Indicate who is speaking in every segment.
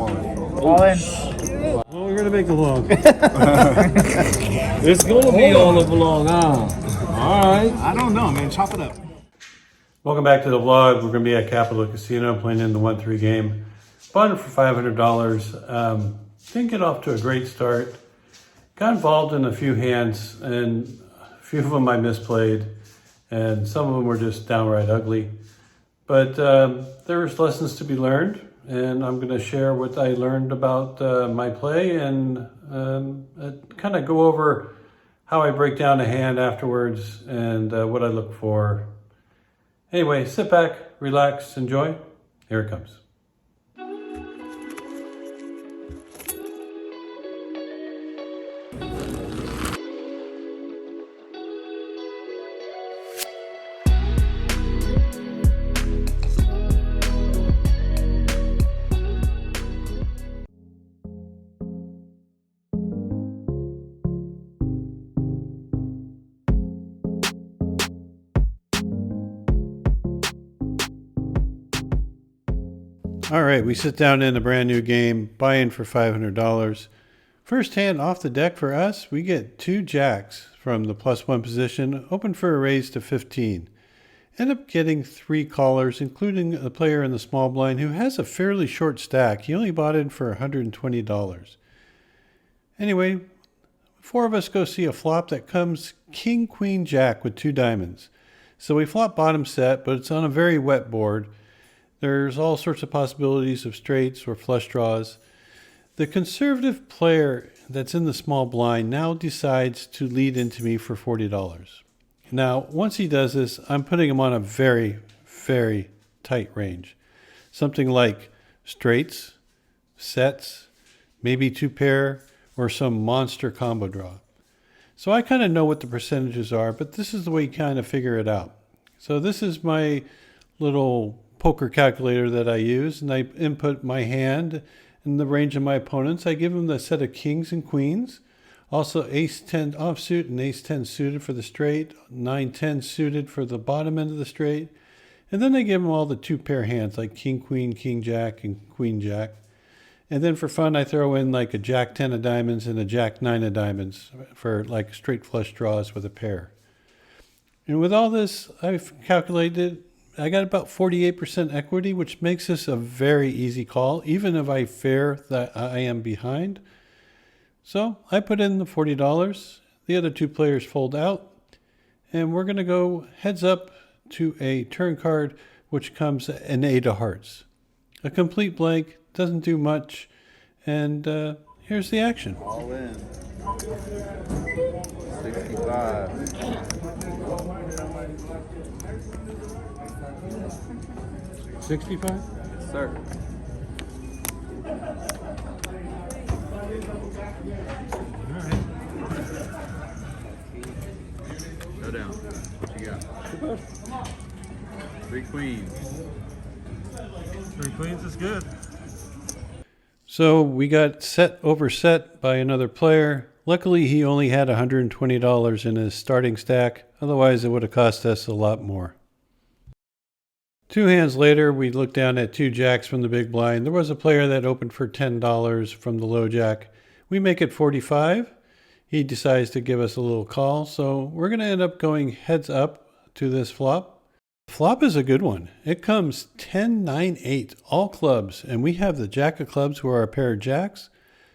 Speaker 1: Come on.
Speaker 2: All in.
Speaker 3: Well, we're gonna make it long. It's gonna be all of long, huh? All right.
Speaker 1: I don't know, man. Chop it up.
Speaker 3: Welcome back to the vlog. We're gonna be at Capital Casino playing in the 1-3 game. Bought it for $500. Didn't get off to a great start. Got involved in a few hands, and a few of them I misplayed, and some of them were just downright ugly. But there's lessons to be learned, and I'm going to share what I learned about my play and kind of go over how I break down a hand afterwards and what I look for. Anyway, sit back, relax, enjoy. Here it comes. All right, we sit down in a brand new game, buy in for $500. First hand off the deck for us, we get 2 jacks from the +1 position, open for a raise to 15. End up getting 3 callers, including a player in the small blind who has a fairly short stack. He only bought in for $120. Anyway, 4 of us go see a flop that comes king, queen, jack with 2 diamonds. So we flop bottom set, but it's on a very wet board. There's all sorts of possibilities of straights or flush draws. The conservative player that's in the small blind now decides to lead into me for $40. Now, once he does this, I'm putting him on a very, very tight range. Something like straights, sets, maybe 2 pair, or some monster combo draw. So I kind of know what the percentages are, but this is the way you kind of figure it out. So this is my little poker calculator that I use, and I input my hand and the range of my opponents. I give them the set of kings and queens, also ace-10 offsuit and ace-10 suited for the straight, 9-10 suited for the bottom end of the straight, and then I give them all the 2 pair hands like king, queen, king, jack, and queen, jack. And then for fun, I throw in like a jack-10 of diamonds and a jack-9 of diamonds for like straight flush draws with a pair. And with all this, I've calculated I got about 48% equity, which makes this a very easy call, even if I fear that I am behind. So I put in the $40. The other 2 players fold out, and we're going to go heads up to a turn card, which comes an 8 of hearts. A complete blank, doesn't do much, and here's the action.
Speaker 1: All in. 65.
Speaker 3: 65?
Speaker 1: Yes, sir.
Speaker 3: All right.
Speaker 1: Go down. What you got? 3 queens.
Speaker 3: 3 queens is good. So we got set over set by another player. Luckily, he only had $120 in his starting stack. Otherwise, it would have cost us a lot more. 2 hands later, we looked down at 2 jacks from the big blind. There was a player that opened for $10 from the low jack. We make it 45. He decides to give us a little call. So we're going to end up going heads up to this flop. Flop is a good one. It comes 10, 9, 8, all clubs. And we have the jack of clubs who are a pair of jacks.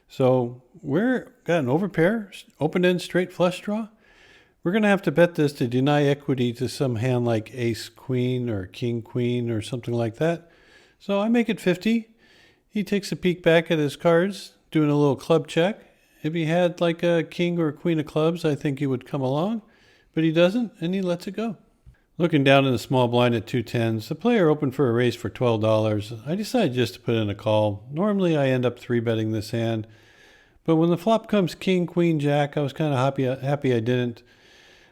Speaker 3: So we're got an overpair, open end straight flush draw. We're going to have to bet this to deny equity to some hand like ace-queen or king-queen or something like that. So I make it 50. He takes a peek back at his cards, doing a little club check. If he had like a king or a queen of clubs, I think he would come along. But he doesn't, and he lets it go. Looking down in the small blind at 2 tens, the player opened for a raise for $12. I decided just to put in a call. Normally I end up 3-betting this hand. But when the flop comes king, queen, jack, I was kind of happy I didn't.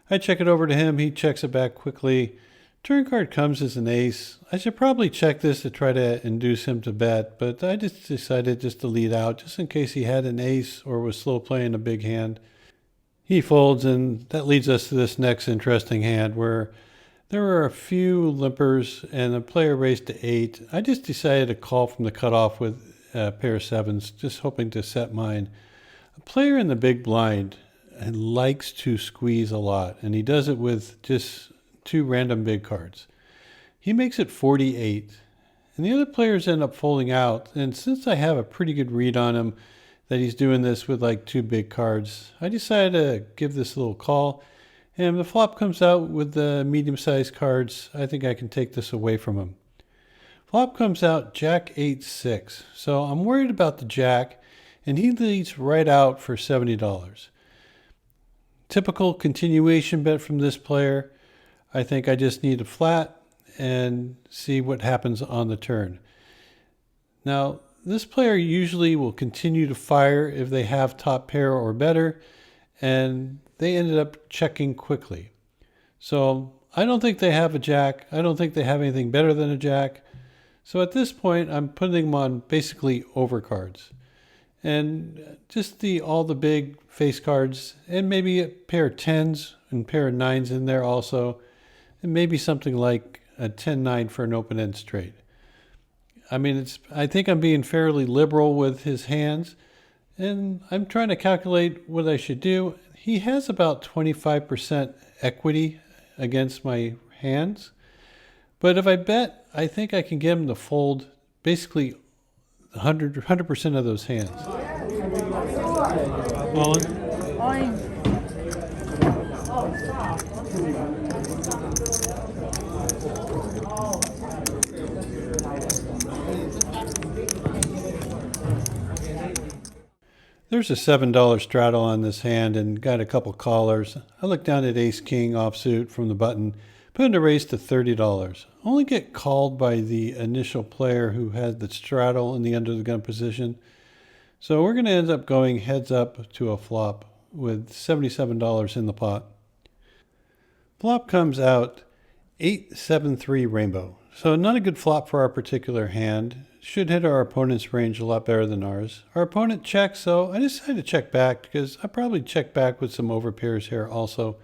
Speaker 3: I check it over to him. He checks it back quickly. Turn card comes as an ace. I should probably check this to try to induce him to bet, but I just decided just to lead out just in case he had an ace or was slow playing a big hand. He folds, and that leads us to this next interesting hand where there were a few limpers and the player raised to 8. I just decided to call from the cutoff with a pair of sevens, just hoping to set mine. A player in the big blind likes to squeeze a lot, and he does it with just 2 random big cards. He makes it 48, and the other players end up folding out. And since I have a pretty good read on him that he's doing this with like 2 big cards, I decided to give this a little call. And if the flop comes out with the medium-sized cards, I think I can take this away from him. Flop comes out Jack 8-6, so I'm worried about the Jack, and he leads right out for $70. Typical continuation bet from this player. I think I just need a flat and see what happens on the turn. Now, this player usually will continue to fire if they have top pair or better, and they ended up checking quickly. So I don't think they have a Jack. I don't think they have anything better than a Jack. So at this point, I'm putting them on basically overcards. And just all the big face cards, and maybe a pair of 10s and a pair of 9s in there also, and maybe something like a 10-9 for an open-end straight. I mean, I think I'm being fairly liberal with his hands, and I'm trying to calculate what I should do. He has about 25% equity against my hands, but if I bet, I think I can get him to fold basically 100% of those hands. There's a $7 straddle on this hand and got a couple callers. I look down at ace king offsuit from the button, put in a raise to $30. Only get called by the initial player who had the straddle in the under the gun position. So we're going to end up going heads up to a flop with $77 in the pot. Flop comes out 8-7-3 rainbow. So not a good flop for our particular hand. Should hit our opponent's range a lot better than ours. Our opponent checks, so I decided to check back because I probably check back with some overpairs here also.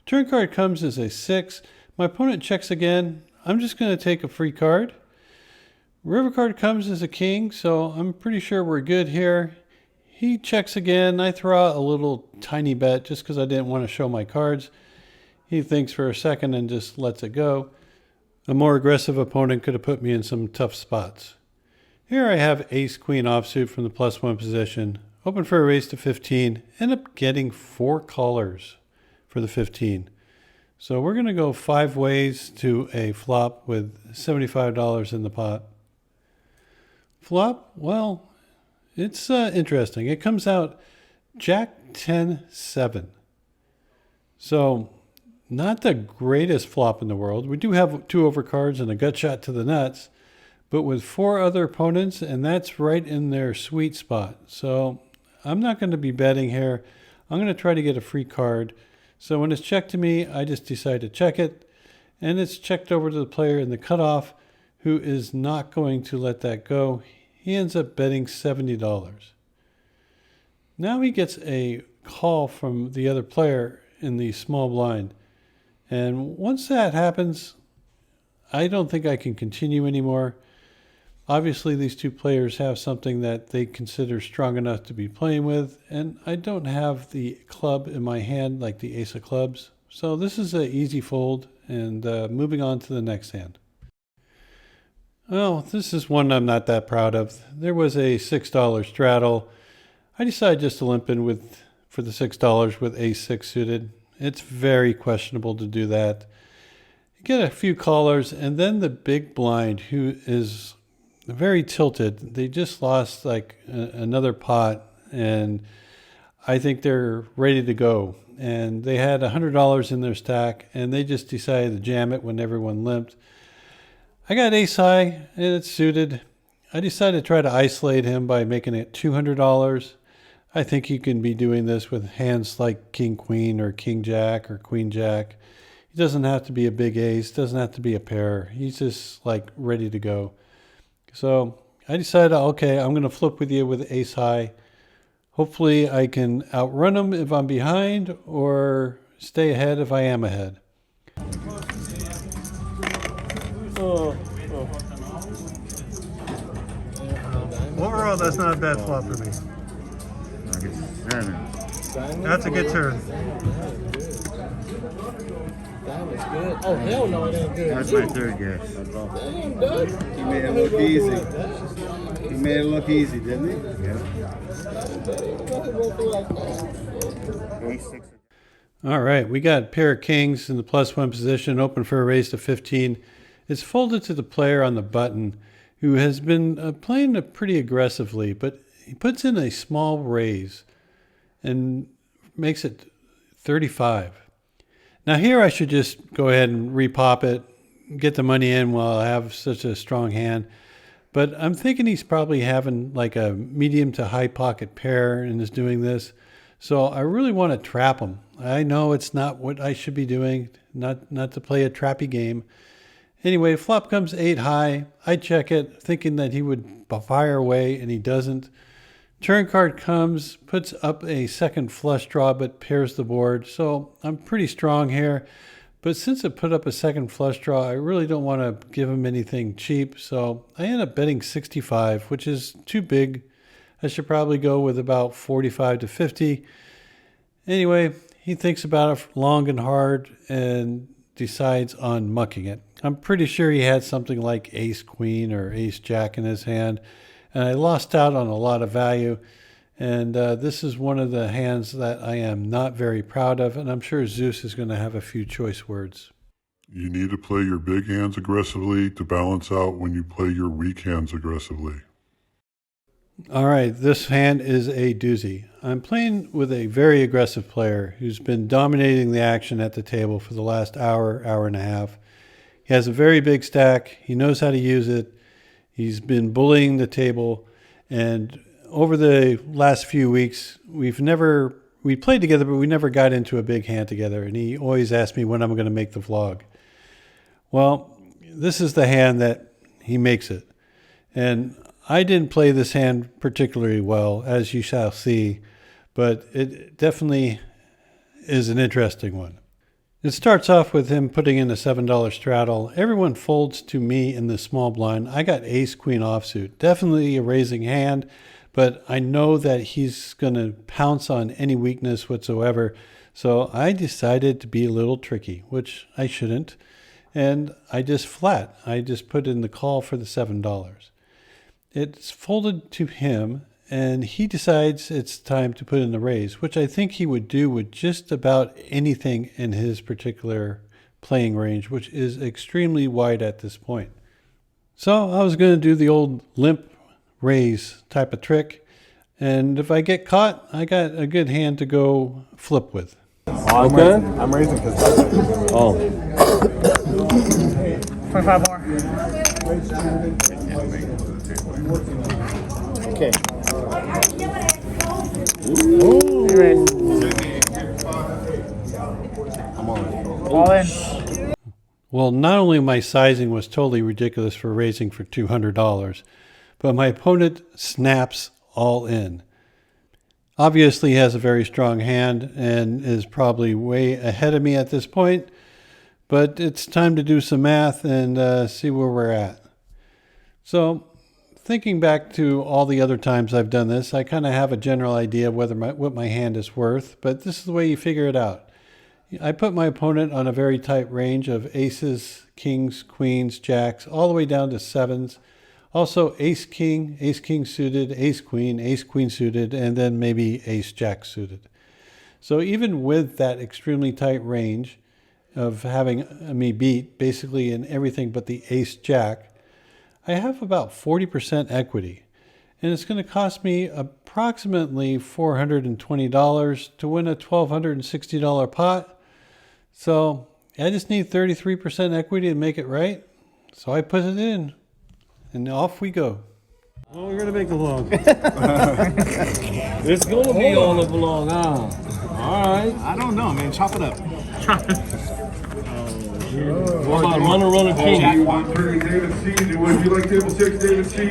Speaker 3: Turn card comes as a 6. My opponent checks again. I'm just going to take a free card. River card comes as a king, so I'm pretty sure we're good here. He checks again. I throw out a little tiny bet just because I didn't want to show my cards. He thinks for a second and just lets it go. A more aggressive opponent could have put me in some tough spots. Here I have ace queen offsuit from the +1 position. Open for a raise to 15. End up getting 4 callers for the 15. So we're going to go 5 ways to a flop with $75 in the pot. Flop, well, it's interesting. It comes out Jack 10-7. So not the greatest flop in the world. We do have 2 overcards and a gut shot to the nuts, but with 4 other opponents, and that's right in their sweet spot. So I'm not going to be betting here. I'm going to try to get a free card. So when it's checked to me, I just decide to check it, and it's checked over to the player in the cutoff, who is not going to let that go. He ends up betting $70. Now he gets a call from the other player in the small blind. And once that happens, I don't think I can continue anymore. Obviously, these 2 players have something that they consider strong enough to be playing with, and I don't have the club in my hand like the ace of clubs. So this is an easy fold, and moving on to the next hand. Well, this is one I'm not that proud of. There was a $6 straddle. I decided just to limp in for the $6 with ace-6 suited. It's very questionable to do that. You get a few callers, and then the big blind, who is very tilted. They just lost like another pot, and I think they're ready to go. And they had $100 in their stack, and they just decided to jam it when everyone limped. I got ace high, and it's suited. I decided to try to isolate him by making it $200. I think you can be doing this with hands like king queen or king jack or queen jack. He doesn't have to be a big ace, doesn't have to be a pair. He's just like ready to go. So I decided, okay, I'm going to flip with you with ace high. Hopefully I can outrun him if I'm behind or stay ahead if I am ahead. Overall, that's not a bad flop for me. That's a good turn.
Speaker 2: That was good. Oh, hell no, it ain't good.
Speaker 4: That's my third guess.
Speaker 2: Damn, Doug.
Speaker 4: He made it look easy. He made it look easy, didn't he? Yeah.
Speaker 3: All right, we got pair of kings in the +1 position, open for a raise to 15. It's folded to the player on the button, who has been playing it pretty aggressively, but he puts in a small raise and makes it 35. Now here I should just go ahead and repop it, get the money in while I have such a strong hand. But I'm thinking he's probably having like a medium to high pocket pair and is doing this. So I really want to trap him. I know it's not what I should be doing, not to play a trappy game. Anyway, flop comes 8 high. I check it, thinking that he would fire away, and he doesn't. Turn card comes, puts up a second flush draw, but pairs the board. So I'm pretty strong here. But since it put up a second flush draw, I really don't want to give him anything cheap. So I end up betting 65, which is too big. I should probably go with about 45 to 50. Anyway, he thinks about it long and hard and decides on mucking it. I'm pretty sure he had something like ace queen or ace jack in his hand, and I lost out on a lot of value. And this is one of the hands that I am not very proud of, and I'm sure Zeus is going to have a few choice words.
Speaker 5: You need to play your big hands aggressively to balance out when you play your weak hands aggressively.
Speaker 3: All right, this hand is a doozy. I'm playing with a very aggressive player who's been dominating the action at the table for the last hour, hour and a half. He has a very big stack. He knows how to use it. He's been bullying the table. And over the last few weeks, we played together, but we never got into a big hand together. And he always asked me when I'm going to make the vlog. Well, this is the hand that he makes it. And I didn't play this hand particularly well, as you shall see, but it definitely is an interesting one. It starts off with him putting in a $7 straddle. Everyone folds to me in the small blind. I got ace queen offsuit, definitely a raising hand, but I know that he's going to pounce on any weakness whatsoever. So I decided to be a little tricky, which I shouldn't. And I just put in the call for the $7. It's folded to him, and he decides it's time to put in the raise, which I think he would do with just about anything in his particular playing range, which is extremely wide at this point. So I was going to do the old limp raise type of trick, and if I get caught, I got a good hand to go flip with.
Speaker 2: Okay. I'm raising because. Oh.
Speaker 6: 25 more.
Speaker 2: Okay.
Speaker 6: Ooh.
Speaker 2: I'm on.
Speaker 6: All in.
Speaker 3: Well, not only my sizing was totally ridiculous for raising for $200, but my opponent snaps all in. Obviously, he has a very strong hand and is probably way ahead of me at this point, but it's time to do some math and see where we're at. So, thinking back to all the other times I've done this, I kind of have a general idea of what my hand is worth, but this is the way you figure it out. I put my opponent on a very tight range of aces, kings, queens, jacks, all the way down to sevens. Also ace king suited, ace queen suited, and then maybe ace jack suited. So even with that extremely tight range of having me beat basically in everything but the ace jack, I have about 40% equity. And it's going to cost me approximately $420 to win a $1,260 pot. So I just need 33% equity to make it right. So I put it in. And off we go. Well, we're going to make the vlog.
Speaker 2: It's going to be on the vlog, huh? All right.
Speaker 1: I don't know, man. Chop it up.
Speaker 2: What about runner, king?
Speaker 5: David C. Would you like table 6, David C?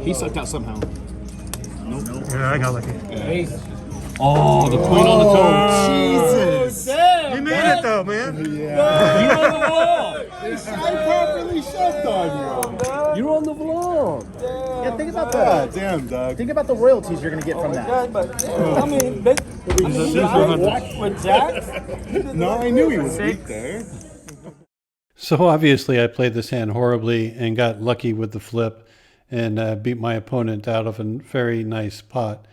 Speaker 1: He sucked out somehow.
Speaker 3: Yeah, I got lucky.
Speaker 2: Ace. Oh, the queen on the turn.
Speaker 1: Jesus.
Speaker 2: Damn,
Speaker 3: You made it though, man.
Speaker 2: you on the wall.
Speaker 4: he shoved on
Speaker 2: You're on the vlog.
Speaker 6: Yeah, think about
Speaker 4: you. God
Speaker 6: the
Speaker 4: damn, Doug.
Speaker 6: think about the royalties you're gonna get from that.
Speaker 2: I mean, with Jack?
Speaker 4: No, I knew he was weak there.
Speaker 3: So obviously I played this hand horribly and got lucky with the flip and beat my opponent out of a very nice pot.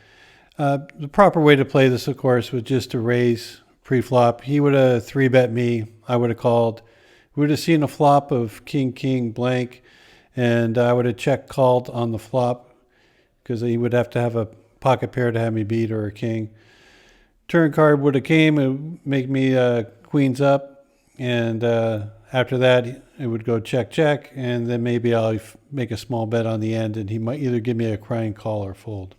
Speaker 3: The proper way to play this, of course, was just to raise pre-flop. He would have 3-bet me. I would have called. We would have seen a flop of king, king, blank, and I would have check called on the flop because he would have to have a pocket pair to have me beat or a king. Turn card would have came and make me queens up, and after that it would go check, check, and then maybe I'll make a small bet on the end, and he might either give me a crying call or fold.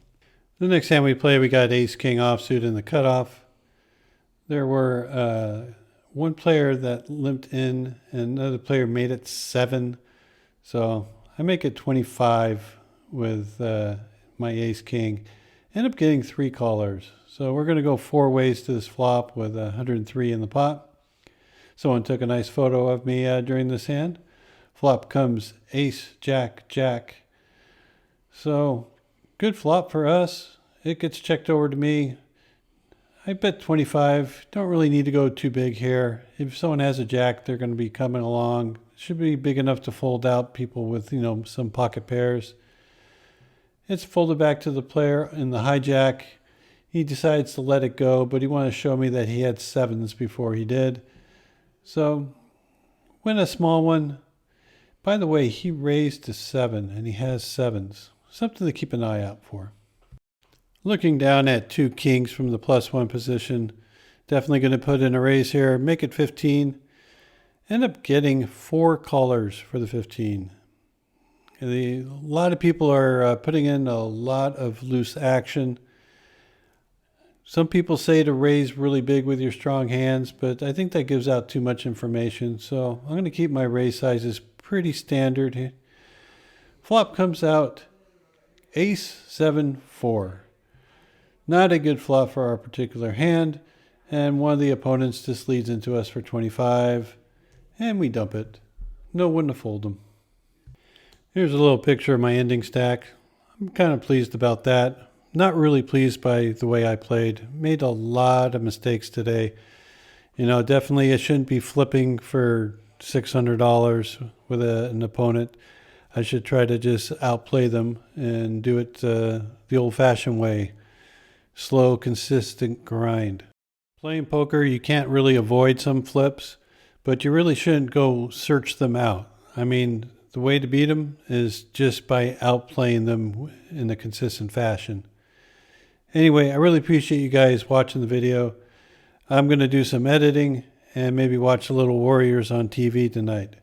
Speaker 3: The next hand we played, we got ace king offsuit in the cutoff. There were one player that limped in and another player made it 7. So I make it 25 with my ace king. End up getting 3 callers. So we're going to go 4 ways to this flop with 103 in the pot. Someone took a nice photo of me during this hand. Flop comes ace, jack, jack. So good flop for us. It gets checked over to me. I bet 25. Don't really need to go too big here. If someone has a jack, they're going to be coming along. Should be big enough to fold out people with, some pocket pairs. It's folded back to the player in the hijack. He decides to let it go, but he wanted to show me that he had 7s before he did. So win a small one. By the way, he raised to 7 and he has 7s. Something to keep an eye out for. Looking down at 2 kings from the +1 position. Definitely going to put in a raise here. Make it 15. End up getting 4 callers for the 15. A lot of people are putting in a lot of loose action. Some people say to raise really big with your strong hands, but I think that gives out too much information. So I'm going to keep my raise sizes pretty standard. Flop comes out ace 7 4. Not a good flop for our particular hand, and one of the opponents just leads into us for 25, and we dump it. No one to fold them. Here's a little picture of my ending stack. I'm kind of pleased about that. Not really pleased by the way I played. Made a lot of mistakes today. Definitely I shouldn't be flipping for $600 with an opponent. I should try to just outplay them and do it the old-fashioned way. Slow, consistent grind. Playing poker, you can't really avoid some flips, but you really shouldn't go search them out. I mean, the way to beat them is just by outplaying them in a consistent fashion. Anyway, I really appreciate you guys watching the video. I'm going to do some editing and maybe watch a little Warriors on TV tonight.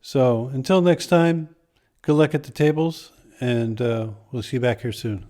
Speaker 3: So until next time, good luck at the tables, and we'll see you back here soon.